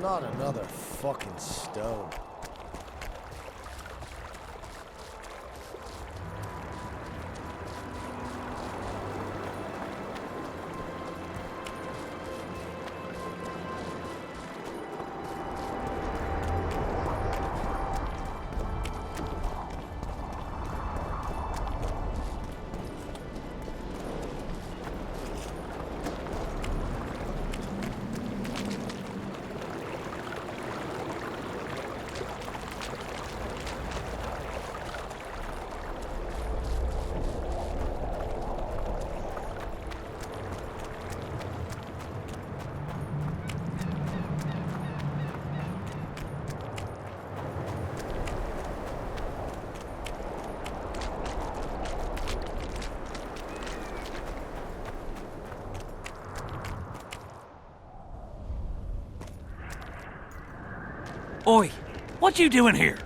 Not another fucking stone. Oi, what you doing here?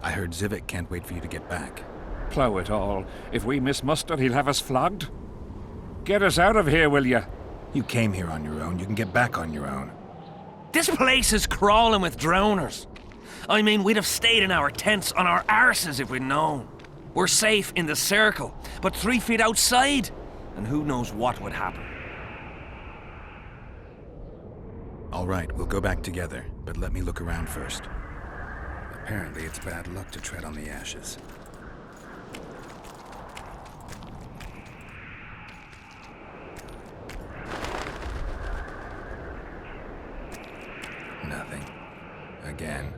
I heard Zivik can't wait for you to get back. Plough it all. If we miss muster, he'll have us flogged. Get us out of here, will ya? You came here on your own. You can get back on your own. This place is crawling with drowners. I mean, we'd have stayed in our tents on our arses if we'd known. We're safe in the circle, but 3 feet outside, and who knows what would happen. All right, we'll go back together, but let me look around first. Apparently, it's bad luck to tread on the ashes. Nothing. Again.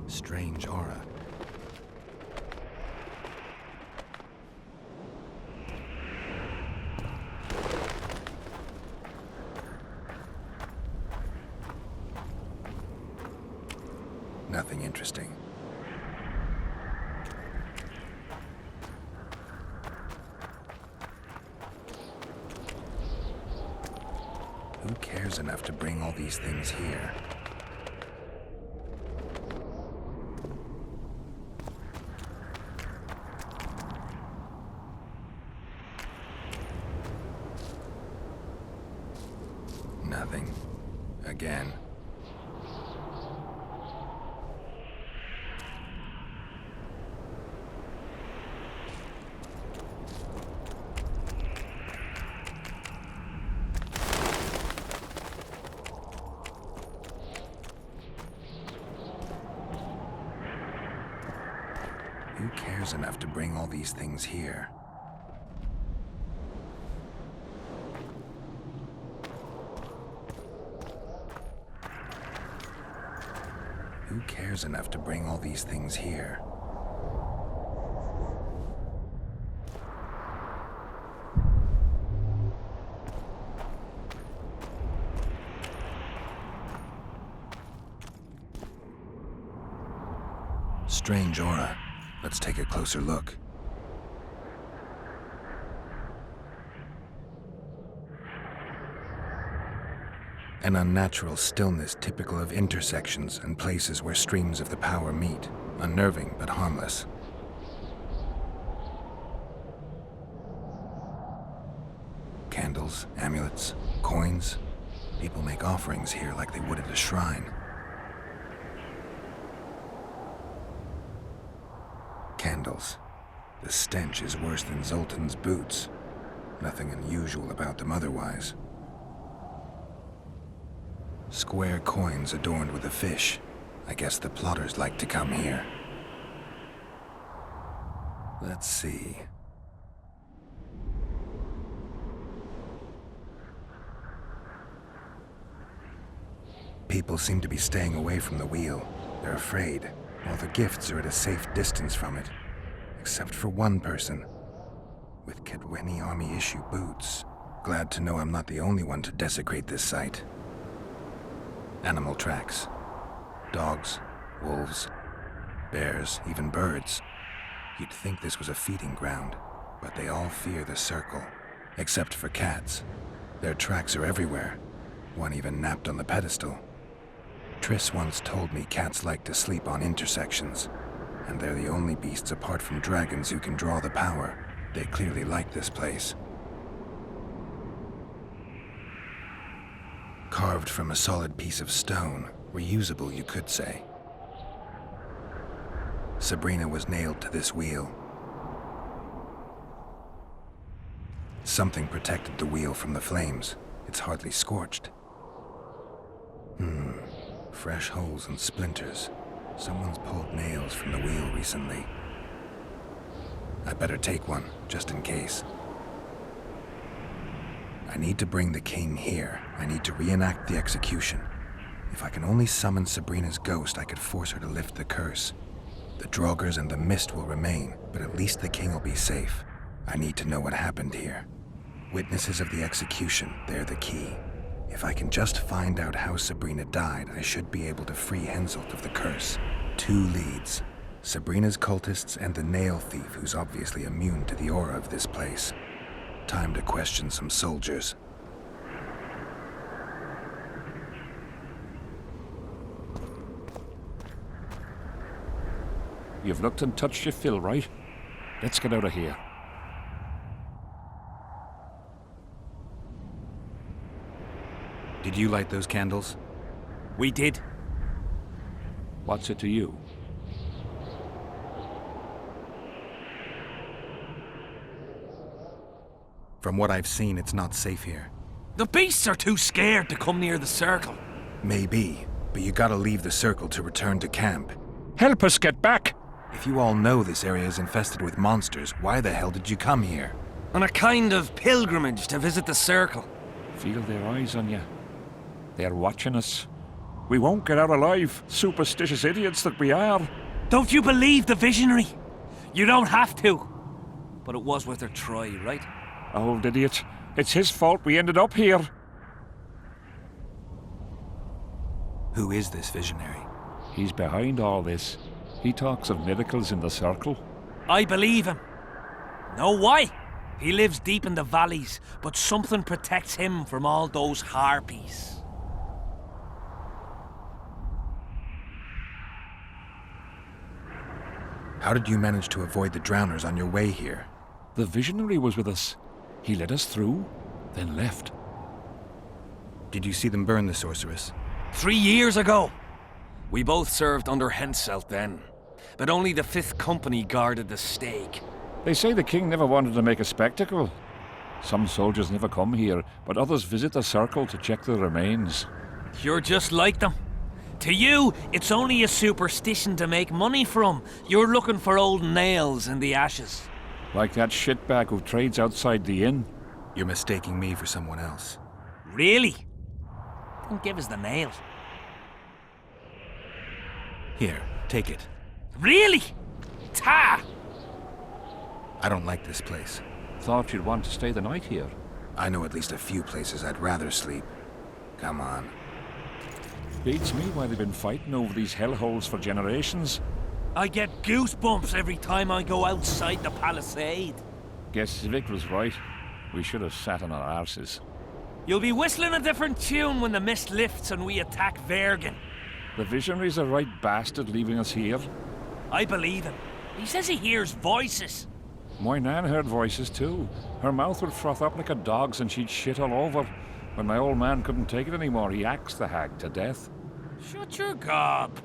Strange aura. Nothing interesting. Who cares enough to bring all these things here? Nothing. Again. Who cares enough to bring all these things here? Who cares enough to bring all these things here? Strange aura. Let's take a closer look. An unnatural stillness typical of intersections and places where streams of the power meet. Unnerving, but harmless. Candles, amulets, coins. People make offerings here like they would at a shrine. Candles. The stench is worse than Zoltan's boots. Nothing unusual about them otherwise. Square coins adorned with a fish. I guess the plotters like to come here. Let's see. People seem to be staying away from the wheel. They're afraid. All the gifts are at a safe distance from it. Except for one person. With Kedweni Army issue boots. Glad to know I'm not the only one to desecrate this site. Animal tracks. Dogs, wolves, bears, even birds. You'd think this was a feeding ground, but they all fear the circle. Except for cats. Their tracks are everywhere. One even napped on the pedestal. Triss once told me cats like to sleep on intersections, and they're the only beasts apart from dragons who can draw the power. They clearly like this place. Carved from a solid piece of stone, reusable you could say. Sabrina was nailed to this wheel. Something protected the wheel from the flames. It's hardly scorched. Fresh holes and splinters. Someone's pulled nails from the wheel recently. I better take one, just in case. I need to bring the king here. I need to reenact the execution. If I can only summon Sabrina's ghost, I could force her to lift the curse. The Draugrs and the mist will remain, but at least the king will be safe. I need to know what happened here. Witnesses of the execution, they're the key. If I can just find out how Sabrina died, I should be able to free Henselt of the curse. 2 leads. Sabrina's cultists and the nail thief who's obviously immune to the aura of this place. Time to question some soldiers. You've looked and touched your fill, right? Let's get out of here. Did you light those candles? We did. What's it to you? From what I've seen, it's not safe here. The beasts are too scared to come near the circle. Maybe, but you gotta leave the circle to return to camp. Help us get back! If you all know this area is infested with monsters, why the hell did you come here? On a kind of pilgrimage to visit the circle. Feel their eyes on you. They're watching us. We won't get out alive, superstitious idiots that we are. Don't you believe the visionary? You don't have to. But it was worth a try, right? Old idiot. It's his fault we ended up here. Who is this visionary? He's behind all this. He talks of miracles in the circle. I believe him. Know why? He lives deep in the valleys, but something protects him from all those harpies. How did you manage to avoid the drowners on your way here? The visionary was with us. He led us through, then left. Did you see them burn the sorceress? 3 years ago. We both served under Henselt then, but only the 5th Company guarded the stake. They say the king never wanted to make a spectacle. Some soldiers never come here, but others visit the circle to check the remains. You're just like them. To you, it's only a superstition to make money from. You're looking for old nails in the ashes. Like that shitbag who trades outside the inn. You're mistaking me for someone else. Really? Don't give us the nail. Here, take it. Really? Ta! I don't like this place. Thought you'd want to stay the night here. I know at least a few places I'd rather sleep. Come on. Beats me why they've been fighting over these hellholes for generations. I get goosebumps every time I go outside the palisade. Guess Vic was right. We should have sat on our arses. You'll be whistling a different tune when the mist lifts and we attack Vergen. The visionary's a right bastard leaving us here. I believe him. He says he hears voices. My nan heard voices too. Her mouth would froth up like a dog's and she'd shit all over. When my old man couldn't take it anymore, he axed the hag to death. Shut your gob.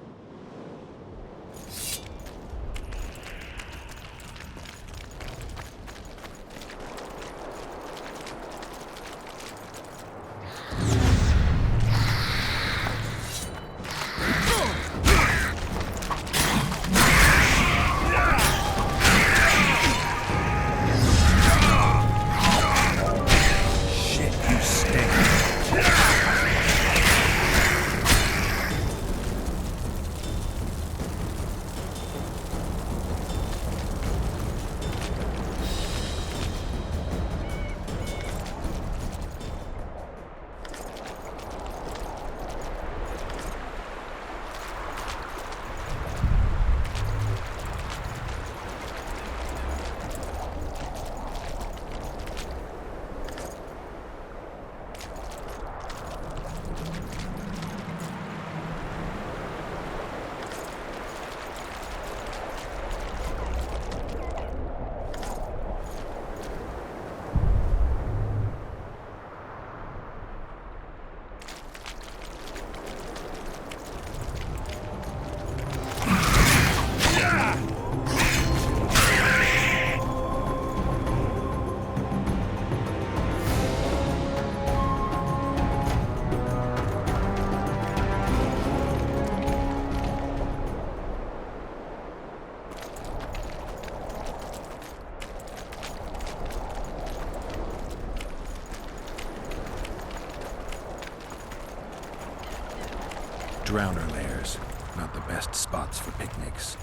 drowner lairs. Not the best spots for picnics.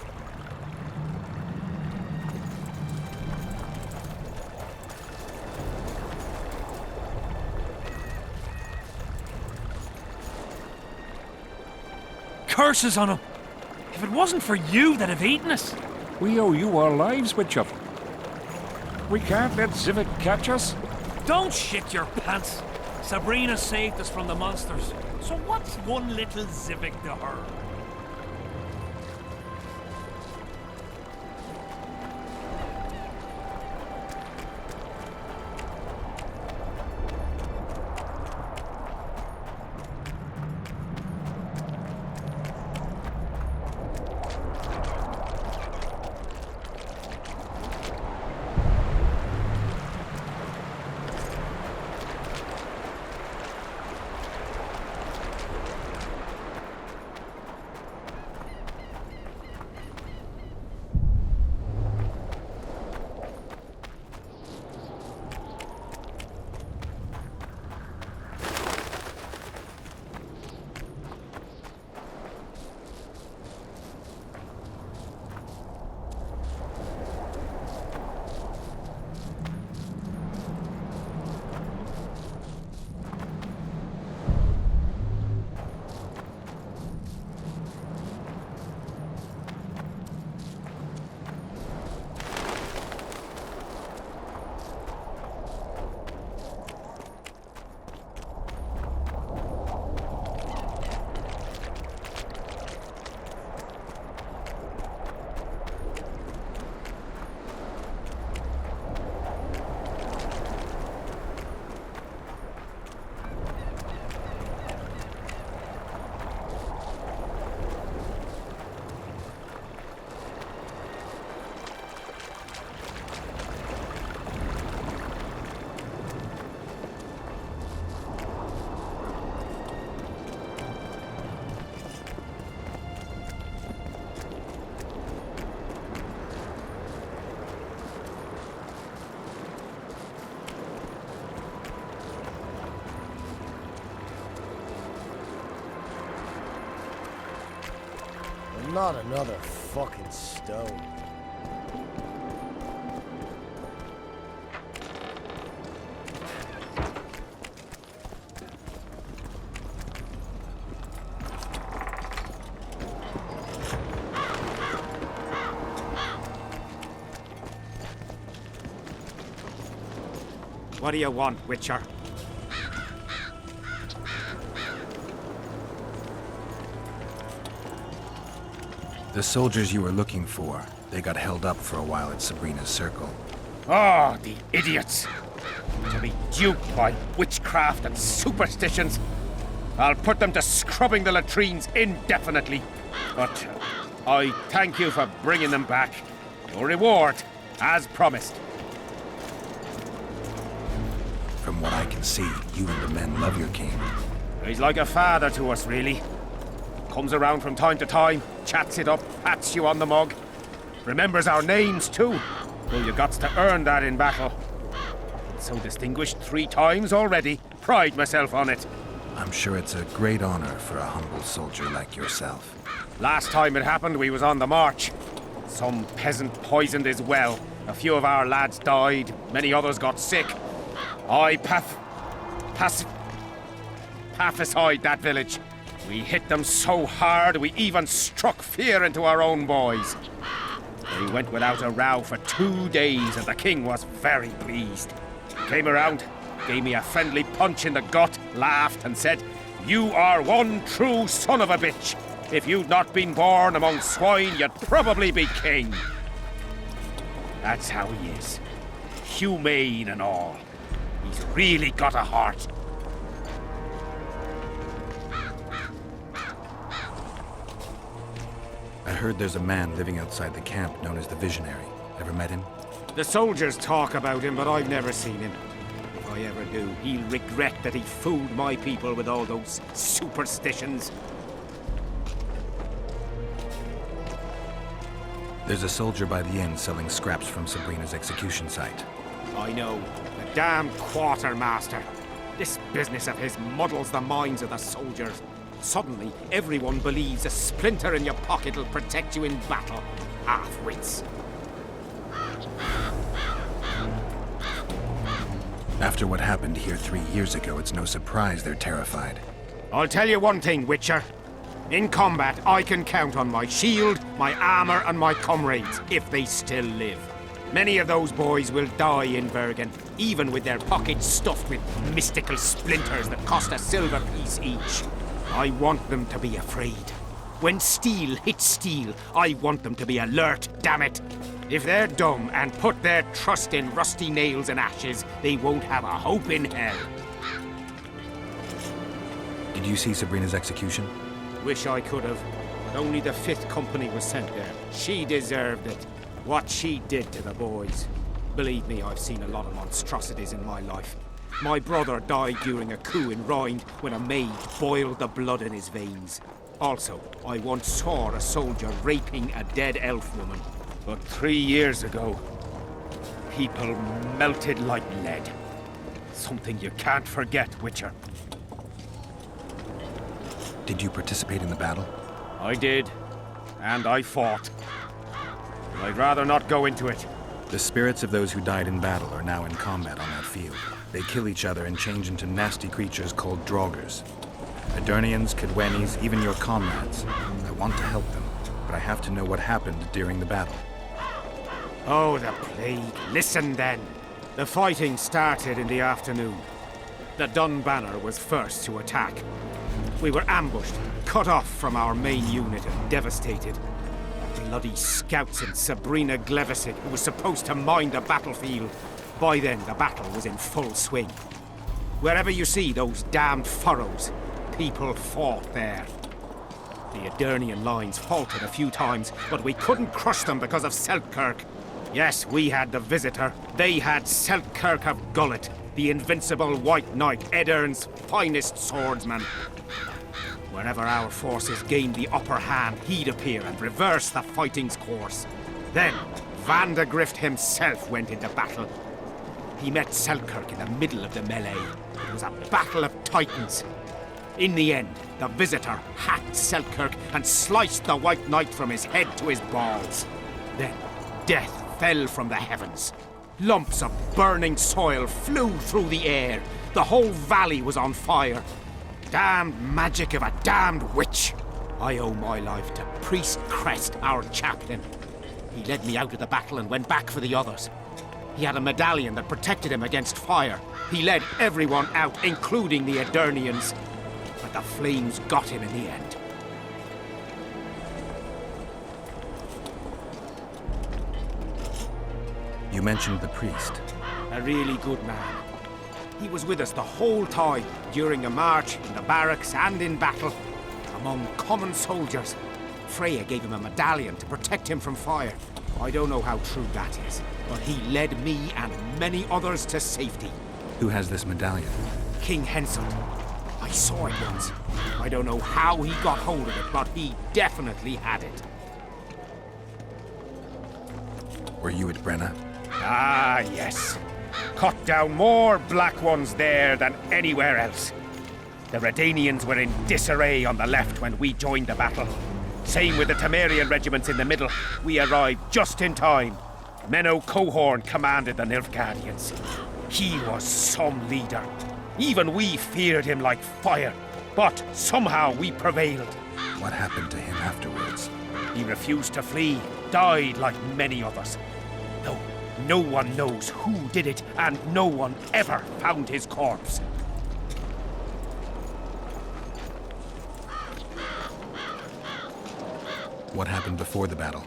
Curses on him! If it wasn't for you, they'd have eaten us. We owe you our lives, Witcher. We can't let Zivik catch us. Don't shit your pants. Sabrina saved us from the monsters. So what's one little Zivik to her? Not another fucking stone. What do you want, Witcher? The soldiers you were looking for, they got held up for a while at Sabrina's circle. Oh, the idiots! To be duped by witchcraft and superstitions. I'll put them to scrubbing the latrines indefinitely. But I thank you for bringing them back. Your reward, as promised. From what I can see, you and the men love your king. He's like a father to us, really. Comes around from time to time, chats it up, pats you on the mug. Remembers our names, too. Though you got to earn that in battle. Been so distinguished 3 times already. Pride myself on it. I'm sure it's a great honor for a humble soldier like yourself. Last time it happened, we was on the march. Some peasant poisoned his well. A few of our lads died. Many others got sick. I pacified that village. We hit them so hard, we even struck fear into our own boys. They went without a row for 2 days, and the king was very pleased. Came around, gave me a friendly punch in the gut, laughed, and said, "You are one true son of a bitch. If you'd not been born among swine, you'd probably be king." That's how he is. Humane and all. He's really got a heart. I heard there's a man living outside the camp known as the Visionary. Ever met him? The soldiers talk about him, but I've never seen him. If I ever do, he'll regret that he fooled my people with all those superstitions. There's a soldier by the inn selling scraps from Sabrina's execution site. I know. The damn quartermaster. This business of his muddles the minds of the soldiers. Suddenly, everyone believes a splinter in your pocket will protect you in battle. Half-wits. After what happened here 3 years ago, it's no surprise they're terrified. I'll tell you one thing, Witcher. In combat, I can count on my shield, my armor, and my comrades, if they still live. Many of those boys will die in Bergen, even with their pockets stuffed with mystical splinters that cost a silver piece each. I want them to be afraid. When steel hits steel, I want them to be alert, damn it. If they're dumb and put their trust in rusty nails and ashes, they won't have a hope in hell. Did you see Sabrina's execution? Wish I could have, but only the 5th Company was sent there. She deserved it. What she did to the boys. Believe me, I've seen a lot of monstrosities in my life. My brother died during a coup in Rhind when a maid boiled the blood in his veins. Also, I once saw a soldier raping a dead elf woman. But 3 years ago, people melted like lead. Something you can't forget, Witcher. Did you participate in the battle? I did, and I fought. I'd rather not go into it. The spirits of those who died in battle are now in combat on that field. They kill each other and change into nasty creatures called Draugrs. Eternians, Kidwennies, even your comrades. I want to help them, but I have to know what happened during the battle. Oh, the plague. Listen then. The fighting started in the afternoon. The Dun Banner was first to attack. We were ambushed, cut off from our main unit and devastated. Bloody scouts and Sabrina Glevisit, who was supposed to mind the battlefield. By then, the battle was in full swing. Wherever you see those damned furrows, people fought there. The Edirnian lines faltered a few times, but we couldn't crush them because of Selkirk. Yes, we had the Visitor. They had Selkirk of Gullet, the invincible White Knight, Edern's finest swordsman. Wherever our forces gained the upper hand, he'd appear and reverse the fighting's course. Then, Vandegrift himself went into battle. He met Selkirk in the middle of the melee. It was a battle of titans. In the end, the Visitor hacked Selkirk and sliced the White Knight from his head to his balls. Then, death fell from the heavens. Lumps of burning soil flew through the air. The whole valley was on fire. Damned magic of a damned witch. I owe my life to Priest Crest, our chaplain. He led me out of the battle and went back for the others. He had a medallion that protected him against fire. He led everyone out, including the Edirnians. But the flames got him in the end. You mentioned the priest. A really good man. He was with us the whole time, during the march, in the barracks, and in battle. Among common soldiers. Freya gave him a medallion to protect him from fire. I don't know how true that is, but he led me and many others to safety. Who has this medallion? King Henselt. I saw it once. I don't know how he got hold of it, but he definitely had it. Were you at Brenna? Ah, yes. Cut down more black ones there than anywhere else. The Redanians were in disarray on the left when we joined the battle. Same with the Temerian regiments in the middle. We arrived just in time. Menno Cohorn commanded the Nilfgaardians. He was some leader. Even we feared him like fire. But somehow we prevailed. What happened to him afterwards? He refused to flee, died like many others. Though no one knows who did it, and no one ever found his corpse. What happened before the battle?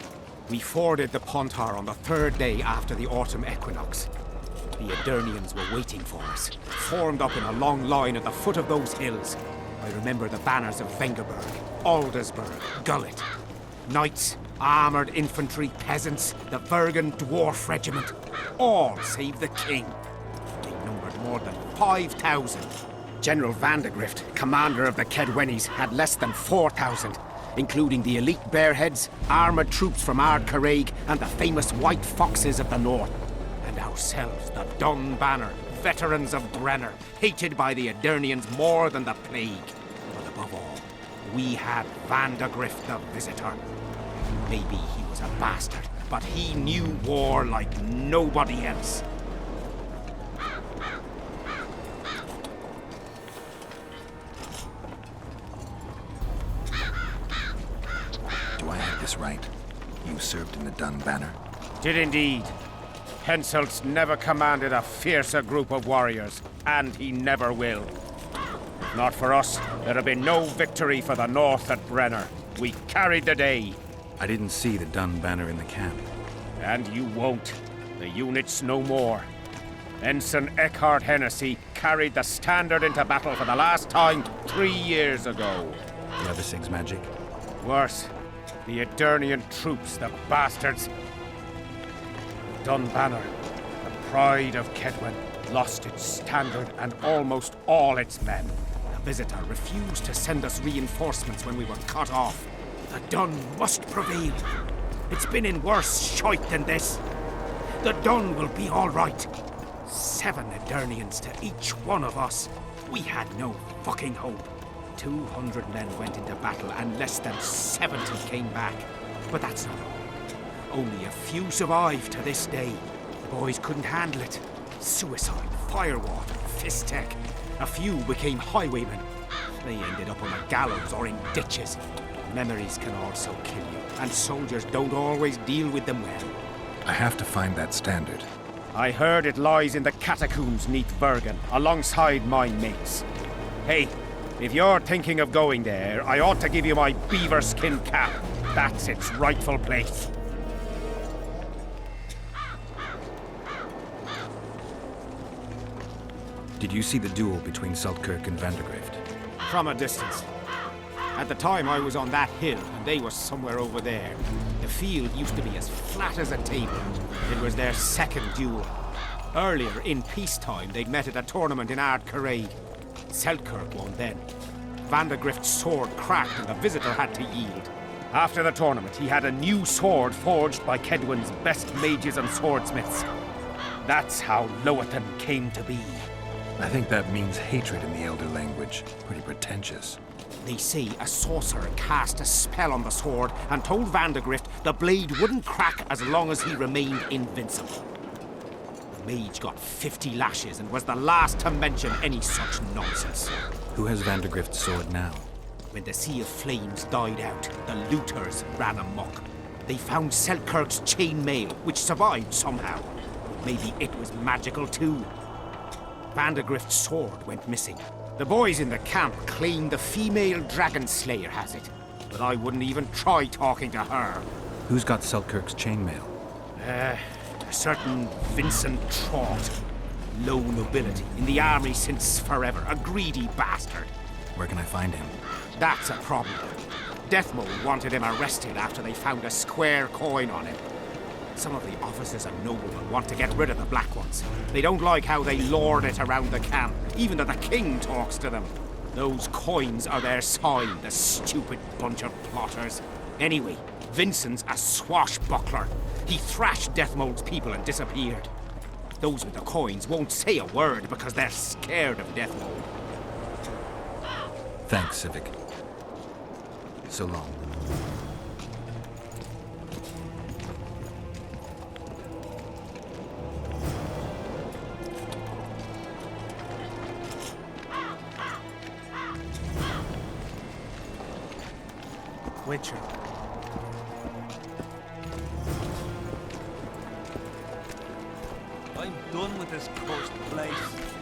We forded the Pontar on the 3rd day after the autumn equinox. The Edirnians were waiting for us, formed up in a long line at the foot of those hills. I remember the banners of Vengerberg, Aldersburg, Gullet. Knights, armoured infantry, peasants, the Bergen Dwarf Regiment. All save the king. They numbered more than 5,000. General Vandegrift, commander of the Kedwennies, had less than 4,000. Including the elite Bearheads, armoured troops from Ard Caraig, and the famous White Foxes of the north. And ourselves, the Dun Banner, veterans of Brenner, hated by the Edirnians more than the plague. But above all, we had Vandergrift the Visitor. Maybe he was a bastard, but he knew war like nobody else. Do I have this right? You served in the Dun Banner? Did indeed. Henselt's never commanded a fiercer group of warriors, and he never will. If not for us, there'd have been no victory for the North at Brenner. We carried the day. I didn't see the Dun Banner in the camp. And you won't. The unit's no more. Ensign Eckhart Hennessy carried the standard into battle for the last time 3 years ago. The other Sig's magic? Worse, the Edirnian troops, the bastards. The Dun Banner, the pride of Kedwen, lost its standard and almost all its men. The Visitor refused to send us reinforcements when we were cut off. The Dun must prevail. It's been in worse shite than this. The Dun will be all right. 7 Edirnians to each one of us. We had no fucking hope. 200 men went into battle and less than 70 came back. But that's not all. Only a few survived to this day. The boys couldn't handle it. Suicide, firewater, fist tech. A few became highwaymen. They ended up on the gallows or in ditches. Memories can also kill you, and soldiers don't always deal with them well. I have to find that standard. I heard it lies in the catacombs neath Bergen, alongside my mates. Hey, if you're thinking of going there, I ought to give you my beaver skin cap. That's its rightful place. Did you see the duel between Seltkirk and Vandergrift? From a distance. At the time, I was on that hill, and they were somewhere over there. The field used to be as flat as a table. It was their second duel. Earlier, in peacetime, they'd met at a tournament in Ard Caraig. Seltkirk won then. Vandergrift's sword cracked, and the Visitor had to yield. After the tournament, he had a new sword forged by Kedwen's best mages and swordsmiths. That's how Lowathan came to be. I think that means hatred in the Elder language. Pretty pretentious. They say a sorcerer cast a spell on the sword and told Vandergrift the blade wouldn't crack as long as he remained invincible. The mage got 50 lashes and was the last to mention any such nonsense. Who has Vandergrift's sword now? When the Sea of Flames died out, the looters ran amok. They found Selkirk's chainmail, which survived somehow. Maybe it was magical too. Vandergrift's sword went missing. The boys in the camp claim the female dragon slayer has it, but I wouldn't even try talking to her. Who's got Selkirk's chainmail? A certain Vincent Trott. Low nobility, in the army since forever, a greedy bastard. Where can I find him? That's a problem. Deathmold wanted him arrested after they found a square coin on him. Some of the officers and noblemen want to get rid of the Black Ones. They don't like how they lord it around the camp, even though the king talks to them. Those coins are their sign, the stupid bunch of plotters. Anyway, Vincent's a swashbuckler. He thrashed Deathmold's people and disappeared. Those with the coins won't say a word because they're scared of Deathmold. Thanks, Civic. So long. Witcher. I'm done with this cursed place.